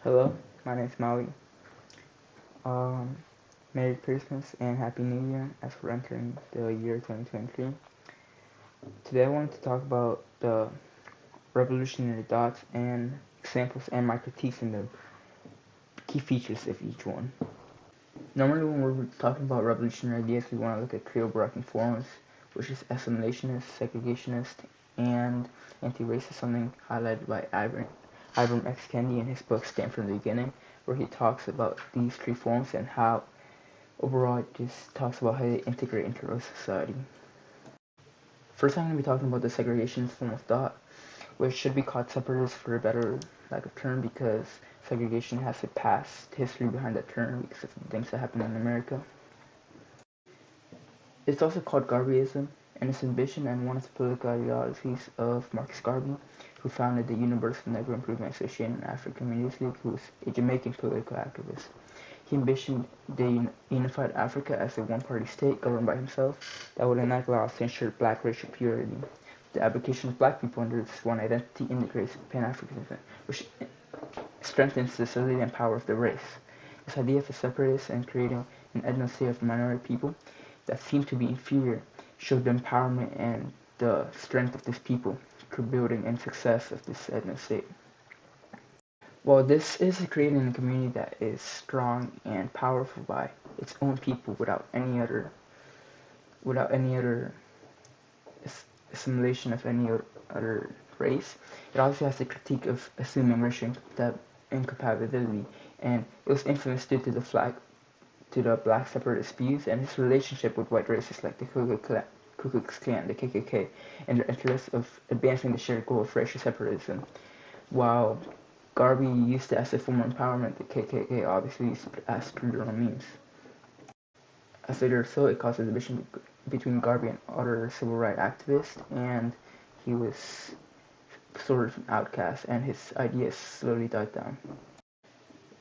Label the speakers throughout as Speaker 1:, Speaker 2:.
Speaker 1: Hello, my name is Maui. Um, Merry Christmas and Happy New Year as we're entering the year 2023. Today I wanted to talk about the revolutionary thoughts and examples and my critiques in the key features of each one. Normally when we're talking about revolutionary ideas, we want to look at three overarching forms, which is assimilationist, segregationist, and anti-racist, something highlighted by Ibram X. Kendi in his book Stand from the Beginning, where he talks about these three forms and how overall it just talks about how they integrate into our society. First, I'm going to be talking about the segregationist form of thought, which should be called separatist for a better lack of term, because segregation has a past history behind that term because of the things that happened in America. It's also called Garveyism, and its ambition and one of the political ideologies of Marcus Garvey, who founded the Universal Negro Improvement Association and African Communities League, who was a Jamaican political activist. He envisioned the unified Africa as a one-party state governed by himself that would enact laws to ensure black racial purity. The application of black people under this one identity integrates Pan-Africanism, which strengthens the stability and power of the race. This idea of a separatist and creating an ethno-state of minority people that seem to be inferior showed the empowerment and the strength of these people through building and success of this ethno-state. Well, this is creating a community that is strong and powerful by its own people without any other assimilation of any other race. It also has the critique of assuming racial incompatibility, and it was infamous due to the black separatist views and his relationship with white racists like the Ku Klux Klan, the KKK, and their interest of advancing the shared goal of racial separatism. While Garvey used it as a form of empowerment, the KKK obviously used it as through their own means. As later so, it caused a division between Garvey and other civil rights activists, and he was sort of an outcast, and his ideas slowly died down.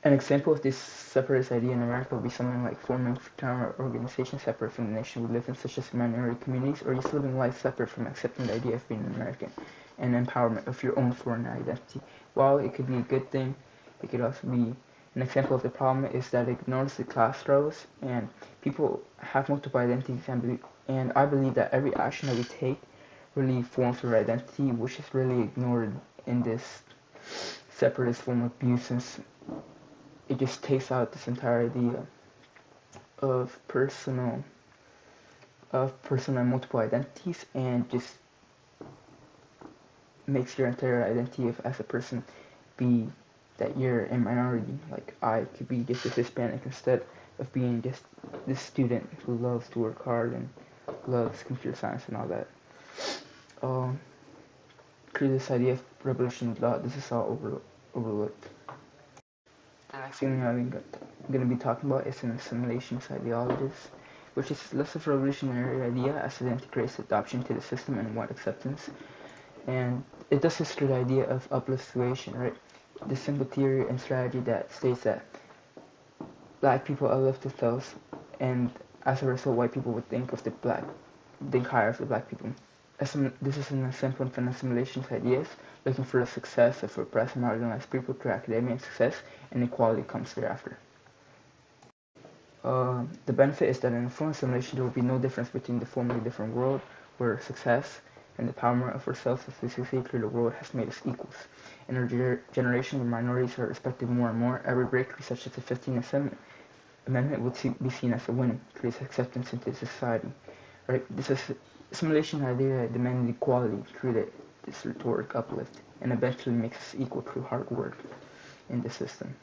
Speaker 1: An example of this separatist idea in America would be something like forming fraternal organizations separate from the nation we live in, such as minority communities, or just living life separate from accepting the idea of being an American, and empowerment of your own foreign identity. While it could be a good thing, it could also be an example of the problem is that it ignores the class struggles, and people have multiple identities, and I believe that every action that we take really forms our identity, which is really ignored in this separatist form of view, since it just takes out this entire idea of personal and multiple identities, and just makes your entire identity as a person be that you're a minority. Like I could be just a Hispanic instead of being just this student who loves to work hard and loves computer science and all that. Um, Through this idea of revolution thought, this is all overlooked. The next thing I'm going to be talking about is an assimilationist ideologies, which is less of a revolutionary idea as it integrates adoption to the system and white acceptance. And it does this through the idea of upliftment, right? The simple theory and strategy that states that black people uplift themselves, and as a result, white people would think higher of the black people. This is an example of an assimilation ideas, looking for the success of oppressed and marginalized people through academia and success, and equality comes thereafter. The benefit is that in a full assimilation, there will be no difference between the formerly different world, where success and the power of ourselves as we succeed through the world has made us equals. In our generation, where minorities are respected more and more, every breakthrough, such as the 15th Amendment, would be seen as a win, creates acceptance into society. Right? This is assimilation idea demanding equality through this rhetoric uplift, and eventually makes us equal through hard work in the system.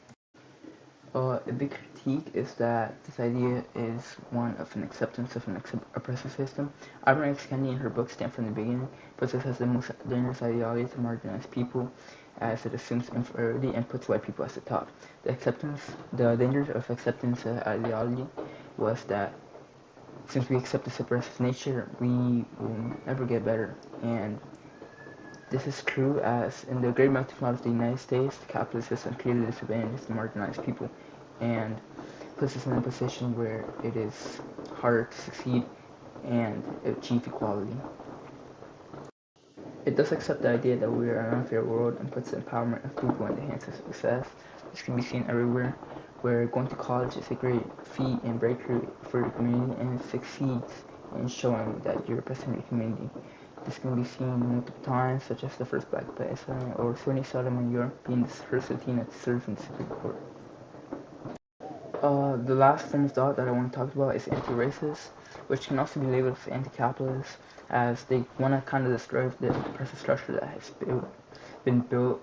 Speaker 1: A big critique is that this idea is one of an acceptance of an oppressive system. Ibram X. Kendi in her book Stand from the Beginning puts this as the most dangerous ideology to marginalize people, as it assumes inferiority and puts white people as the top. The danger of acceptance ideology was that since we accept this oppressive nature, we will never get better, and this is true as in the great melting pot of the United States, the capitalist system clearly disadvantages the marginalized people and puts us in a position where it is harder to succeed and achieve equality. It does accept the idea that we are an unfair world and puts the empowerment of people in the hands of success. This can be seen everywhere, where going to college is a great feat and breakthrough for your community, and it succeeds in showing that you're representing your community. This can be seen multiple times, such as the first black president or Sweeney Sotomayor being the first Latina to serve in the Supreme Court. The last form of thought that I want to talk about is anti-racist, which can also be labeled as anti-capitalist, as they want to kind of destroy the oppressive structure that has been built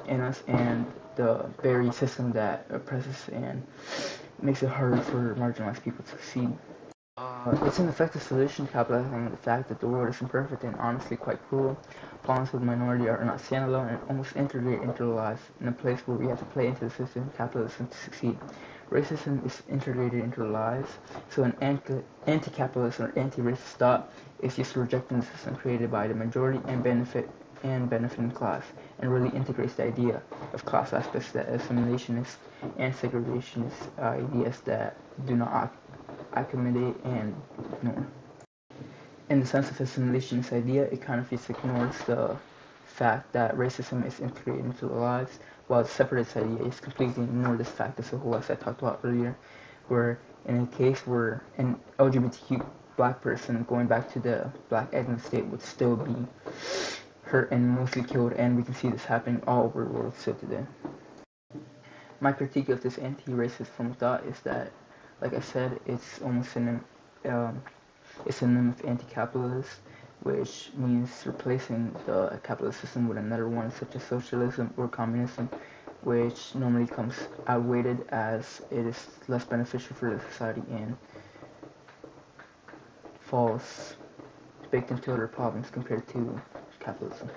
Speaker 1: in us and the very system that oppresses and makes it harder for marginalized people to succeed. It's an effective solution to capitalizing on the fact that the world is imperfect and honestly quite cruel. Problems with the minority are not standalone and almost integrate into our lives in a place where we have to play into the system of capitalism to succeed. Racism is integrated into our lives, so an anti-capitalist or anti-racist thought is just rejecting the system created by the majority and benefiting class, and really integrates the idea of class aspects that assimilationist and segregationist ideas that do not accommodate and ignore. In the sense of assimilationist idea, it kind of just ignores the fact that racism is integrated into our lives, while the separatist idea is completely ignore this fact as a whole, as I talked about earlier, where in a case where an LGBTQ black person going back to the black ethnic state would still be hurt and mostly killed, and we can see this happening all over the world still today. My critique of this anti-racist form of thought is that, like I said, it's almost it's synonym of anti-capitalist, which means replacing the capitalist system with another one, such as socialism or communism, which normally comes outweighed as it is less beneficial for the society and falls victim to other problems compared to capitalism.